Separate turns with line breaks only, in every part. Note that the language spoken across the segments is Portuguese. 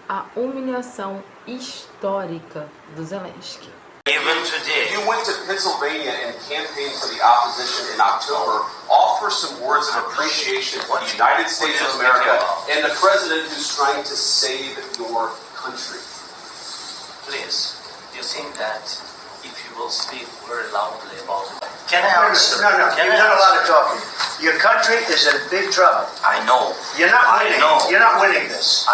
a humilhação histórica do Zelensky.
Even today.
You went to Pennsylvania and campaigned for the opposition in October. Offer some words of appreciation for the United States of America and the president who's trying to save your country.
Please, do you think that if you will speak very loudly about it? Can I answer?
No. You've done a lot of talking. Your country is in big trouble.
I know.
You're not winning.
I know.
You're not winning this.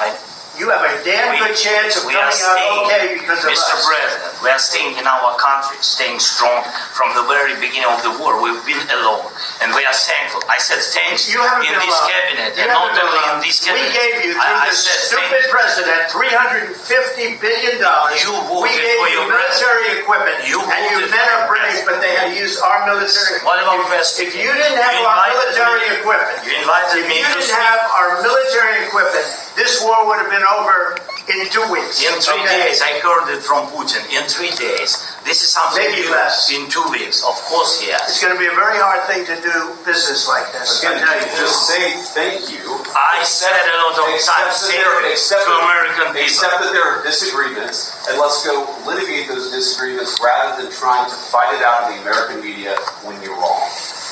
You have a damn good chance of coming out okay because of
Mr.
us.
President, we are staying in our country, staying strong from the very beginning of the war. We've been alone, and we are thankful. I said thanks
You haven't
in
been
this
alone.
cabinet,
You
and not
haven't been
only in
alone.
this cabinet.
We gave you, through
I
this
said
stupid president, $350 billion.
You voted
We gave
for
you
your
military equipment.
You
and you
voted
men
for
are
your
brave, but they had to use our military.
What about West?
If you didn't have
You
our
invited
military
me.
equipment,
You invited
if
me
you
to
didn't
speak.
have our military equipment, this war would have been over in 2 weeks.
In 3 days, I heard it from Putin. In 3 days, this is something
Maybe
new.
less.
In 2 weeks, of course, yes.
It's going to be a very hard thing to do business like this. I
Again,
tell you.
just say thank you.
I said it a lot of times to American people.
Accept that there are disagreements, and let's go litigate those disagreements rather than trying to fight it out in the American media when you're wrong.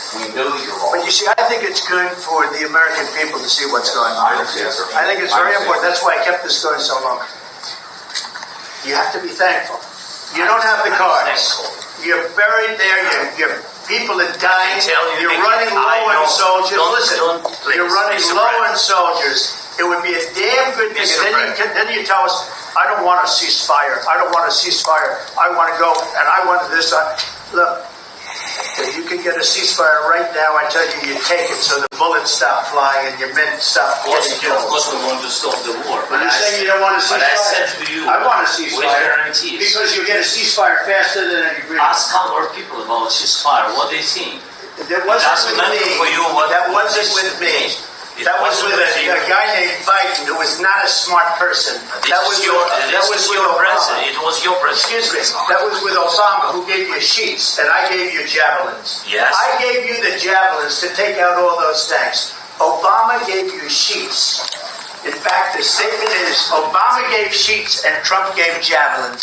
We know that you're wrong.
But you see, I think it's good for the American people to see what's going on.
I understand, sir.
I think it's very important. That's why I kept this going so long. You have to be thankful. You don't have the cards. You're buried there. Your people are dying. You're running low on soldiers. Listen, you're running low on soldiers. It would be a damn good thing. Then you tell us, I don't want a ceasefire. I don't want a ceasefire. I want to go, and I want this. Look, if you can get a ceasefire right now, I tell you, you take it so the bullets stop flying and your men stop getting
Of
killed.
course, we want to stop the war.
But you're saying you don't want a ceasefire?
But I said to you,
I want a
with
ceasefire.
guarantees.
Because you get a ceasefire faster than an agreement.
Ask our people about ceasefire, what they think.
That wasn't
doesn't
with
matter
me.
for you what
That wasn't
this
with me.
means.
That was with a guy named Biden who was not a smart person. That was with Obama.
It was your president.
Excuse me. That was with Obama, who gave you sheets, and I gave you javelins.
Yes.
I gave you the javelins to take out all those tanks. Obama gave you sheets. In fact, the statement is Obama gave sheets and Trump gave javelins.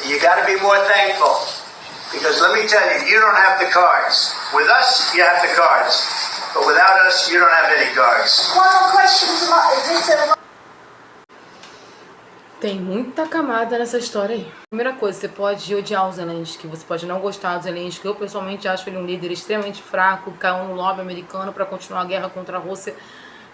You got to be more thankful. Because let me tell you, you don't have the cards. With us, you have the cards. But without us, you don't have any cards.
One more question to
Tem muita camada nessa história aí. Primeira coisa, você pode odiar o Zelensky, você pode não gostar do Zelensky. Eu pessoalmente acho ele um líder extremamente fraco, caiu no lobby americano para continuar a guerra contra a Rússia,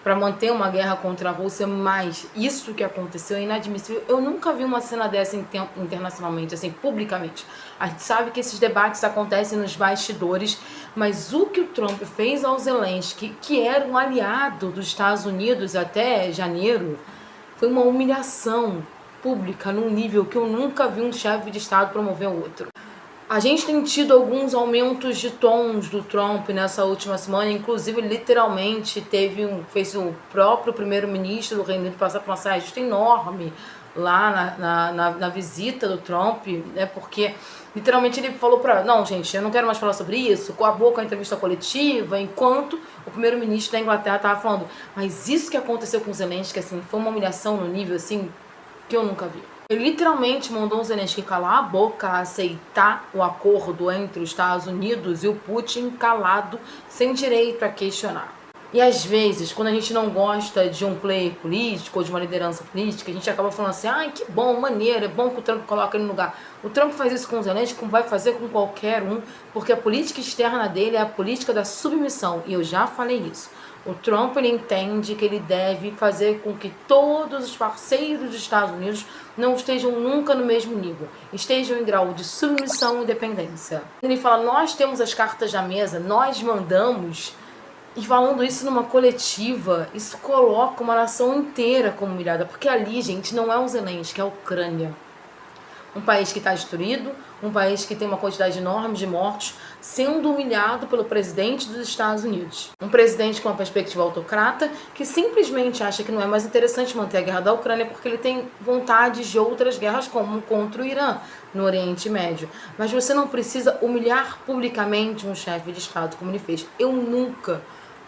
para manter uma guerra contra a Rússia, mas isso que aconteceu é inadmissível. Eu nunca vi uma cena dessa internacionalmente, assim, publicamente. A gente sabe que esses debates acontecem nos bastidores, mas o que o Trump fez ao Zelensky, que era um aliado dos Estados Unidos até janeiro, foi uma humilhação pública num nível que eu nunca vi um chefe de Estado promover o outro. A gente tem tido alguns aumentos de tons do Trump nessa última semana, inclusive literalmente fez o próprio primeiro-ministro do Reino Unido passar por uma saia justa enorme lá na visita do Trump, né? Porque literalmente ele falou não, gente, eu não quero mais falar sobre isso, acabou com a entrevista coletiva, enquanto o primeiro-ministro da Inglaterra estava falando, mas isso que aconteceu com o Zelensky, assim, foi uma humilhação no nível, assim, que eu nunca vi. Ele literalmente mandou o Zelensky calar a boca, aceitar o acordo entre os Estados Unidos e o Putin calado, sem direito a questionar. E às vezes, quando a gente não gosta de um player político ou de uma liderança política, a gente acaba falando assim, ai, que bom, maneiro, é bom que o Trump coloca ele no lugar. O Trump faz isso com o Zelensky, como vai fazer com qualquer um, porque a política externa dele é a política da submissão, e eu já falei isso. O Trump, ele entende que ele deve fazer com que todos os parceiros dos Estados Unidos não estejam nunca no mesmo nível, estejam em grau de submissão e dependência. Ele fala, nós temos as cartas na mesa, nós mandamos, e falando isso numa coletiva, isso coloca uma nação inteira como humilhada, porque ali, gente, não é o Zelensky, é a Ucrânia. Um país que está destruído, um país que tem uma quantidade enorme de mortos, sendo humilhado pelo presidente dos Estados Unidos. Um presidente com uma perspectiva autocrata, que simplesmente acha que não é mais interessante manter a guerra da Ucrânia porque ele tem vontade de outras guerras, como contra o Irã, no Oriente Médio. Mas você não precisa humilhar publicamente um chefe de Estado como ele fez. Eu nunca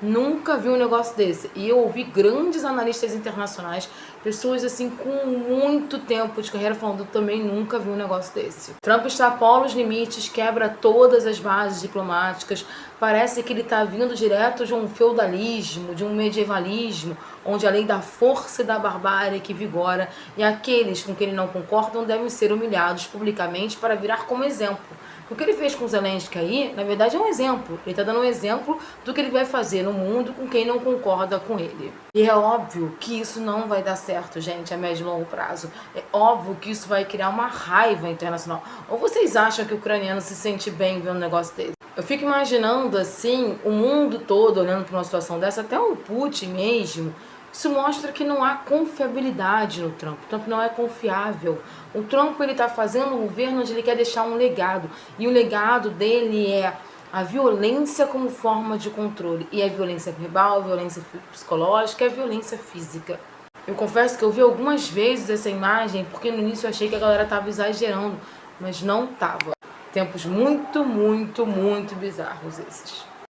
Nunca vi um negócio desse. E eu ouvi grandes analistas internacionais, pessoas assim com muito tempo de carreira falando, também nunca vi um negócio desse. Trump extrapola os limites, quebra todas as bases diplomáticas. Parece que ele está vindo direto de um feudalismo, de um medievalismo, onde a lei da força e da barbárie que vigora, e aqueles com quem ele não concordam devem ser humilhados publicamente para virar como exemplo. O que ele fez com o Zelensky aí, na verdade, é um exemplo. Ele está dando um exemplo do que ele vai fazer no mundo com quem não concorda com ele. E é óbvio que isso não vai dar certo, gente, a médio e longo prazo. É óbvio que isso vai criar uma raiva internacional. Ou vocês acham que o ucraniano se sente bem vendo um negócio desse? Eu fico imaginando, assim, o mundo todo olhando para uma situação dessa, até o Putin mesmo. Isso mostra que não há confiabilidade no Trump. O Trump não é confiável. O Trump está fazendo um governo onde ele quer deixar um legado. E o legado dele é a violência como forma de controle. E a violência verbal, a violência psicológica e a violência física. Eu confesso que eu vi algumas vezes essa imagem porque no início eu achei que a galera estava exagerando. Mas não estava. Tempos muito, muito, muito bizarros esses.